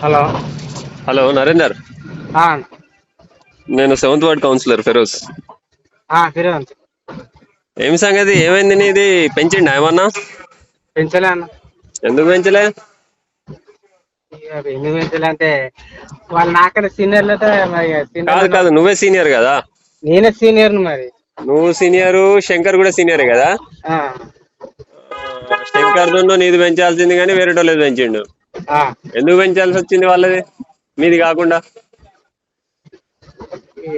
Hello. Hello Narender. ఆ, నేను seventh ward councillor Firoz. Firoz. ఏమి సంగతి, ఏమైంది నీది? పెంచిండా ఏమన్నా? పెంచలే అన్న. ఎందుకు పెంచలే? ఇక ఎందుకు పెంచలే అంటే వాళ్ళు నాకన్నా సీనియర్లతో మరి కాదు సీనియర్లను కాదు, నువ్వే సీనియర్ కదా. నేనే సీనియర్ మరి. నువ్వు సీనియరు, శంకర్ కూడా సీనియరే కదా. ఆ, శంకర్ దున్ను నీది పెంచాల్సింది కానీ వేరే వాళ్ళది పెంచిండు. ఆ. ఎందుకు పెంచాల్సి వచ్చింది వాళ్ళది, మీది కాకుండా?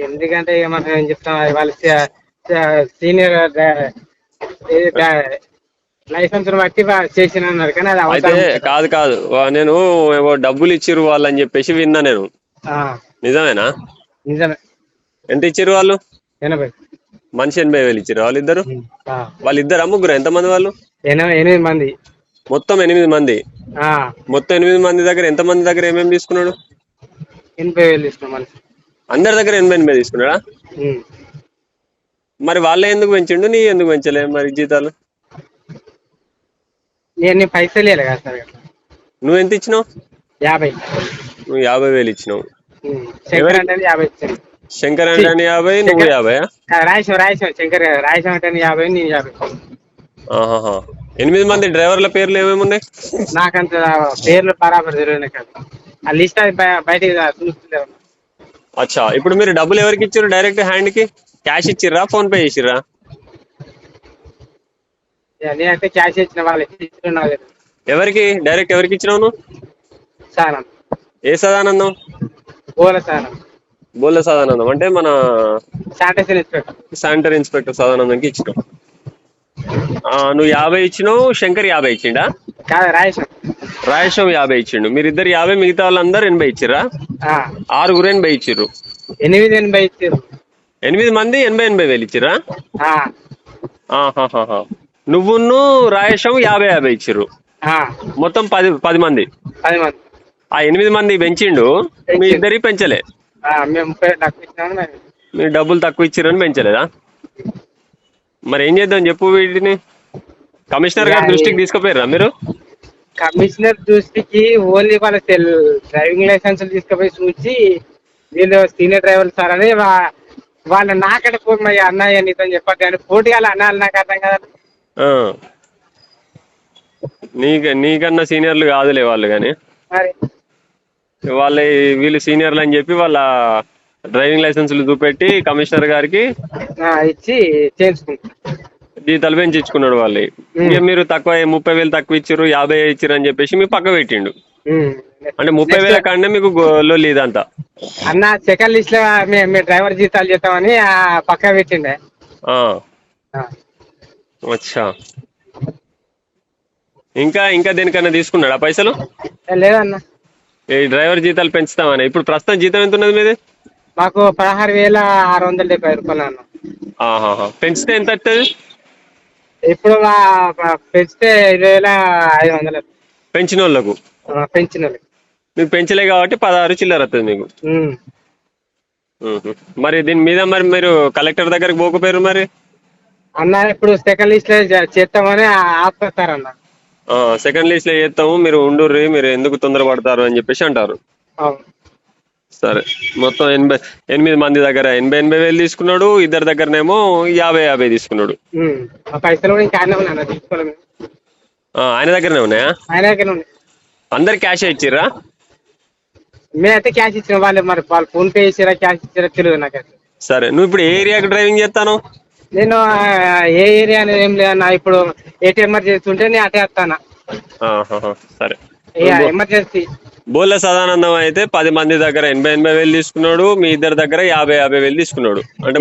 ఎందుకంటే ఇక మనం ఏం చెప్తాం, అది వాళ్ళు సీనియర్ లైసెన్స్ బట్టి చేసిన అన్నారు కానీ అది అయితే అవసరం. కాదు కాదు, నేను ఏవో డబ్బులు ఇచ్చిర్రు వాళ్ళని చెప్పేసి విన్నా నేను. నిజమేనా? నిజమే. ఎంత ఇచ్చిర్రు వాళ్ళు? 80. మనిషి 80,000 ఇచ్చిర్రు వాళ్ళిద్దరు? ఆ, వాళ్ళిద్దరా ముగ్గురు? ఎంతమంది వాళ్ళు? 8 మంది. మొత్తం 8 మంది. మొత్తం 8 మంది దగ్గర ఎంతమంది దగ్గర ఏమేమి తీసుకున్నాడు? 80,000 తీసుకున్నాం మనిషి. అందరి దగ్గర 8 తీసుకున్నాడా? మరి వాళ్ళే ఎందుకు పెంచిండు, నీ ఎందుకు పెంచలే మరి జీతాలు? నేను పైసలు ఇవ్వలే కదా సార్. నువ్వు ఎంత ఇచ్చినావు? 50. నువ్వు 50,000 ఇచ్చినావు. శంకర్ అంటే 50 ఇచ్చాను. శంకర్ అంటే 50, నువ్వు 50? రాయసం శంకర్ రాయసం అంటే 50, నేను 50. ఆహాహా. 8 మంది డ్రైవర్ల పేర్లు ఏమేమి ఉన్నాయి? నాకంత పేర్లు బరాబర్ తెలియదు కదా. ఆ లిస్ట్ అది బయటికి చూస్తలేరు. అచ్చా, ఇప్పుడు మీరు డబ్బులు ఎవరికి ఇచ్చారు? డైరెక్ట్ హ్యాండ్ కి క్యాష్ ఇచ్చిర్రా, ఫోన్ పే చేసిర్రా? నేనైతే క్యాష్ ఇచ్చిన వాళ్ళకి ఇచ్చిన. ఎవరికి డైరెక్ట్ ఎవరికి ఇచ్చినావు నువ్వు? సానం. ఏ సదానందం? బోల సానం. బోల్ల సదానందం అంటే మన శానిటేషన్ ఇన్స్పెక్టర్. శానిటరీ ఇన్స్పెక్టర్ సదానందంకి ఇచ్చినావు. నువ్వు 50 ఇచ్చినావు, శంకర్ 50 ఇచ్చిండా? కాదు, రాయసం. రాయేశం 50 ఇచ్చిండు. మీరిద్దరు 50, మిగతా వాళ్ళందరూ 80 ఇచ్చిర్రా? 6 80 ఇచ్చిర్రు. 8 ఇచ్చారు. 8 మంది 80,000 ఇచ్చిర్రా? ఆహాహా. నువ్వును రాయేశం 50 ఇచ్చిర్రు. మొత్తం 10 మంది. 10 మంది. ఆ 8 మంది పెంచిండు, మీ ఇద్దరికి పెంచలే. మేము 30 తక్కువ ఇచ్చినాము. మీరు డబ్బులు తక్కువ ఇచ్చిరని పెంచలేదా? మరి ఏం చేద్దాం చెప్పు వీటిని. కమిషనర్ గారి దృష్టికి తీసుకుపోయారా మీరు? కమిషనర్ దృష్టికి ఓన్లీ వాళ్ళ డ్రైవింగ్ లైసెన్స్ తీసుకుపోయి చూసి వీళ్ళు సీనియర్ డ్రైవర్ సార్ అని వాళ్ళ నాకడ పోయి అన్నయ్య నీతో చెప్పద్దు అని పోటీగా అన్నాళ్ళు నాకు అర్థం కదా. నీకన్నా సీనియర్లు కాదులే వాళ్ళు, కానీ మరి వీళ్ళు సీనియర్లు అని చెప్పి వాళ్ళ డ్రైవింగ్ లైసెన్సులు చూపెట్టి కమిషనర్ గారికి ఇచ్చి చేయించుకుంటాం. జీతాలు పెంచుకున్నాడు వాళ్ళు. ఇక మీరు తక్కువ 30,000 తక్కువ ఇచ్చిర్రు, 50 ఇచ్చిర్రు అని చెప్పేసి మీ పక్క పెట్టిండు. అంటే 30,000 కాడనే మీకు లొల్లి ఇదంతా. అన్న సెకండ్ లిస్ట్ లో మీ డ్రైవర్ జీతాలు చేస్తామని పక్క పెట్టిండే. అచ్చా, ఇంకా దేనికన్నా తీసుకున్నాడా పైసలు? లేదన్న. ఈ డ్రైవర్ జీతాలు పెంచుతామని. ఇప్పుడు ప్రస్తుతం జీతం ఎంత ఉన్నది మీది? మాకు 16,670 రూపాయలు అన్న. పెంచితే ఎంత వస్తుంది? ఇప్పుడు పెంచితే 20,500. పెంచిన వాళ్ళకు? పెంచిన వాళ్ళకి. మీకు పెంచలే కాబట్టి 16 చిల్లర వస్తుంది మీకు. మరి దీని మీద మరి మీరు కలెక్టర్ దగ్గరికి పోకపోయారు మరి? అన్న ఇప్పుడు సెకండ్ లిస్ట్ లో చేస్తామని ఆపుతారన్న. సెకండ్ లిస్ట్ లో చేస్తాము, మీరు ఉండుర్రి, మీరు ఎందుకు తొందరపడతారు అని చెప్పేసి అంటారు. సరే, మొత్తం 8 మంది దగ్గర 80,000 తీసుకున్నాడు. ఇద్దరి దగ్గరనేమో 50 తీసుకున్నాడు. పైసలు కూడా ఇంకా తీసుకోవాలి. ఆయన దగ్గరనే ఉన్నాయా? ఆయన దగ్గర ఉన్నాయి. అందరు క్యాష్ ఇచ్చిర్రా? మేమైతే క్యాష్ ఇచ్చిన. వాళ్ళు ఫోన్ పే చేసిరా క్యాష్ ఇచ్చిరా తెలియదు నాకైతే. సరే, నువ్వు ఇప్పుడు ఏ ఏరియాకి డ్రైవింగ్ చేస్తాను? నేను ఏ ఏరియా అనేది ఏం లేదన్నా. ఇప్పుడు ఏటీఎం ఎమర్జెన్సీ ఉంటే నేను అటే వస్తాను. సరే, ఎమర్జెన్సీ. బోల్ల సదానందం అయితే 10 మంది దగ్గర 80,000 తీసుకున్నాడు, మీ ఇద్దరి దగ్గర 50,000 తీసుకున్నాడు. అంటే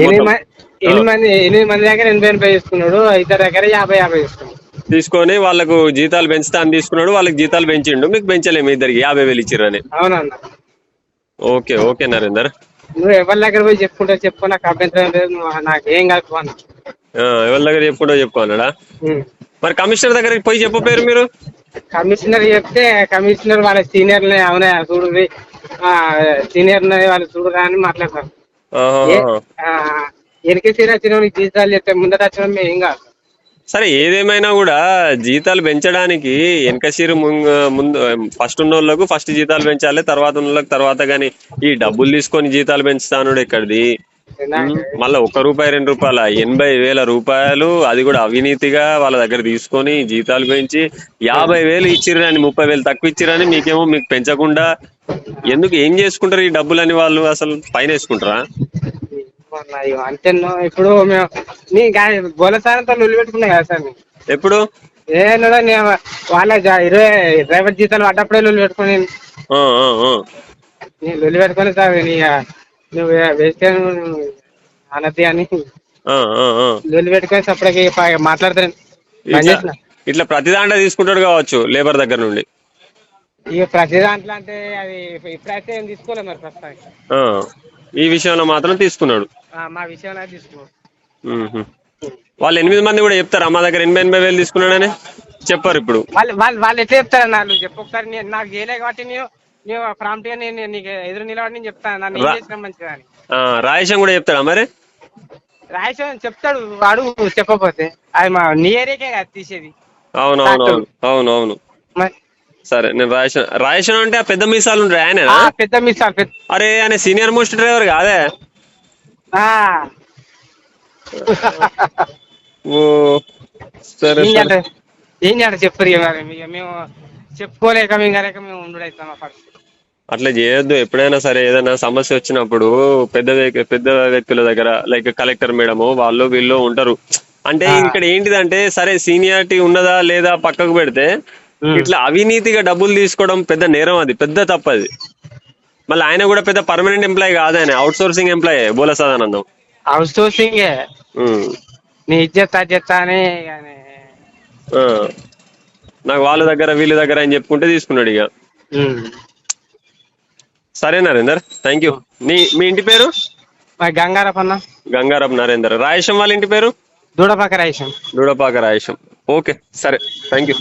8 మంది దగ్గర 80,000 తీసుకున్నాడు, ఇద్దరి దగ్గర 50,000 తీసుకున్నాడు. తీసుకొని వాళ్ళకు జీతాలు పెంచుతా అని తీసుకున్నాడు, వాళ్ళకి జీతాలు పెంచిండు, మీకు పెంచలే. మీ ఇద్దరికి 50,000 ఇచ్చిర్రని. అవునన్నా. ఓకే నరేందర్. నువ్వు ఎవరి దగ్గర పోయి చెప్పుకుంటా చెప్పు, నాకు అభ్యంతరం లేదు. నాకు ఏం కాదు అన్న. ఎవరి దగ్గర చెప్పుకుంటా చెప్పుకోవాలడా? మరి కమిషనర్ దగ్గరికి పోయి చెప్పపోయారు మీరు? కమిషనర్ చెప్తే కమిషనర్ వాళ్ళ సీనియర్ అవునా చూడు, సీనియర్ వాళ్ళు చూడరా అని మాట్లాడతారు. వెనక సీనియర్ వచ్చిన జీతాలు చెప్తే ముందట వచ్చిన ఏం కాదు. సరే ఏదేమైనా కూడా జీతాలు పెంచడానికి వెనకసిరు ముందు ఫస్ట్ ఉన్న వాళ్ళకు ఫస్ట్ జీతాలు పెంచాలి, తర్వాత ఉన్న వాళ్ళకి తర్వాత. కానీ ఈ డబ్బులు తీసుకొని జీతాలు పెంచుతానుడు ఎక్కడిది? మళ్ళీ ₹1 ₹2 80,000 రూపాయలు, అది కూడా అవినీతిగా వాళ్ళ దగ్గర తీసుకొని జీతాలు పెంచి 50,000 ఇచ్చిరని 30,000 తక్కువ ఇచ్చిరని మీకేమో మీకు పెంచకుండా ఎందుకు? ఏం చేసుకుంటారు ఈ డబ్బులని వాళ్ళు? అసలు పైన వేసుకుంటారా? అంతే. ఇప్పుడు మేము నీ బోలసారంతో లొల్లి పెట్టుకున్నా కదా సార్ మేము. ఎప్పుడు? వాళ్ళ 20 డ్రైవర్ జీతాలు పడ్డప్పుడే లొల్లి పెట్టుకుని నేను లొల్లి పెట్టుకుని సార్ నువ్వు వేస్తే అనద్ది అని లొల్లి పెట్టుకొని సపరేట్గా మాట్లాడతాను. ఇట్లా ప్రతి దాంట్లో తీసుకుంటాడు కావచ్చు లేబర్ దగ్గర నుండి. ఇక ప్రతి దాంట్లో అంటే అది ఇప్పుడైతే ఏం తీసుకోలేదు మరి ప్రస్తుతానికి. ఈ విషయంలో మాత్రం తీసుకున్నాడు. మా విషయంలో తీసుకున్నాడు. వాళ్ళు 8 మంది కూడా చెప్తారా మా దగ్గర 80,000 తీసుకున్నాడని? చెప్పారు ఇప్పుడు వాళ్ళు ఎట్లా చెప్తారు? నాకు చెప్పు ఒకసారి. నాకు చేయలే కాబట్టి నేను ప్రాంప్ట్ గా నేను నీకు ఎదురు నిలబడి నేను చెప్తాను నన్ను ఏం చేసినా మంచిగా అని. రాయేశం కూడా చెప్తాడా మరి? రాయేశం చెప్తాడు, వాడు చెప్పకపోతే. అది మా నీ ఏరియాకే కదా తీసేది. అవునవును. సరే, నేను రాయేశం అంటే ఆ పెద్ద మీసాలు ఉంటాయి ఆయన? పెద్ద మీసాలు. అరే ఆయన సీనియర్ మోస్ట్ డ్రైవర్ కాదే? ఏం చేయాలి చెప్పరు. మేము చెప్పుకోలేక మేము ఉండుడైతాం ఆ పరిస్థితి. అట్లా చేయొద్దు. ఎప్పుడైనా సరే ఏదైనా సమస్య వచ్చినప్పుడు పెద్ద వ్యక్తుల దగ్గర, లైక్ కలెక్టర్ మేడము వాళ్ళు వీళ్ళు ఉంటారు. అంటే ఇక్కడ ఏంటిదంటే, సరే సీనియారిటీ ఉన్నదా లేదా పక్కకు పెడితే, ఇట్లా అవినీతిగా డబ్బులు తీసుకోవడం పెద్ద నేరం, అది పెద్ద తప్పది. మళ్ళీ ఆయన కూడా పెద్ద పర్మనెంట్ ఎంప్లాయీ కాదు, ఆయన outsourcing employee. Bola Sadanandam outsourcing. నీ ఇజ్జత్ అజ్జత్ అని నాకు వాళ్ళ దగ్గర వీళ్ళ దగ్గర అని చెప్పుకుంటే తీసుకున్నాడు ఇక. సరే నరేందర్, థ్యాంక్ యూ. మీ ఇంటి పేరు? గంగారప్ అన్న. గంగారప్ నరేందర్. రాయేశం వాళ్ళ ఇంటి పేరు? దూడపాక రాయేశం. దూడపాక రాయేశం. ఓకే, సరే, థ్యాంక్ యూ.